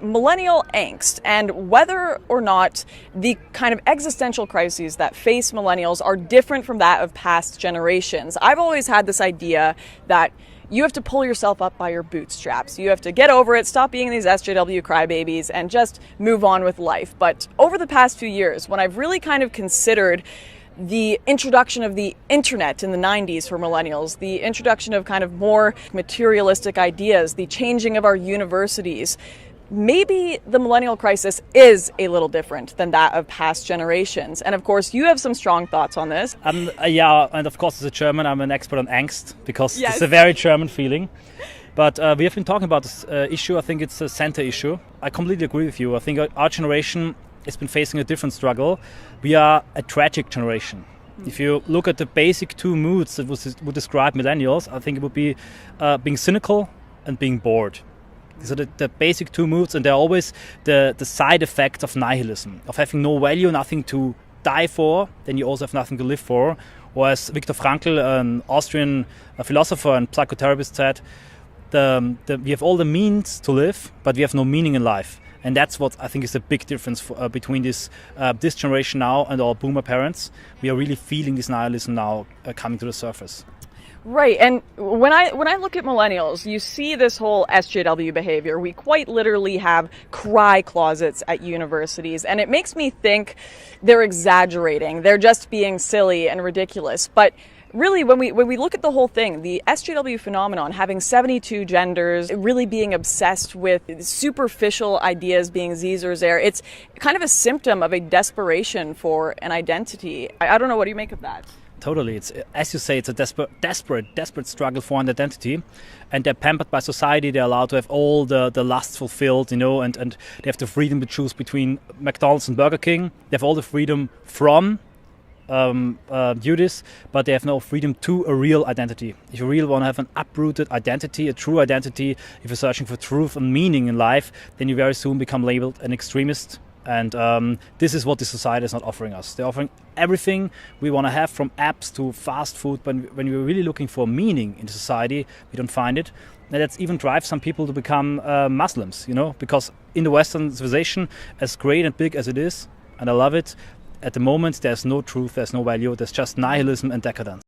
millennial angst and whether or not the kind of existential crises that face millennials are different from that of past generations. I've always had this idea that you have to pull yourself up by your bootstraps. You have to get over it, stop being these SJW crybabies, and just move on with life. But over the past few years, when I've really kind of considered the introduction of the internet in the 90s for millennials, the introduction of kind of more materialistic ideas, the changing of our universities, maybe the millennial crisis is a little different than that of past generations. And of course, you have some strong thoughts on this. Yeah, and of course, as a German, I'm an expert on angst because Yes. It's a very German feeling. But we have been talking about this issue. I think it's a center issue. I completely agree with you. I think our generation has been facing a different struggle. We are a tragic generation. If you look at the basic two moods that would describe millennials, I think it would be being cynical and being bored. These are the basic two moods, and they're always the side effect of nihilism, of having no value, nothing to die for, then you also have nothing to live for. Or as Viktor Frankl, an Austrian philosopher and psychotherapist, said, we have all the means to live, but we have no meaning in life. And that's what I think is the big difference between this generation now and our boomer parents. We are really feeling this nihilism now coming to the surface. Right, and when I look at millennials, you see this whole SJW behavior. We quite literally have cry closets at universities, and it makes me think they're exaggerating. They're just being silly and ridiculous. But really, when we look at the whole thing, the SJW phenomenon, having 72 genders, really being obsessed with superficial ideas being Z's or there, it's kind of a symptom of a desperation for an identity. I don't know, what do you make of that? Totally. It's, as you say, it's a desperate struggle for an identity, and they're pampered by society. They're allowed to have all the lusts fulfilled, and they have the freedom to choose between McDonald's and Burger King. They have all the freedom from duties, but they have no freedom to a real identity. If you really want to have an uprooted identity, a true identity, if you're searching for truth and meaning in life, then you very soon become labeled an extremist. And this is what the society is not offering us. They're offering everything we want to have, from apps to fast food. But when we're really looking for meaning in society, we don't find it. And that's even drives some people to become Muslims, because in the Western civilization, as great and big as it is, and I love it, at the moment there's no truth, there's no value, there's just nihilism and decadence.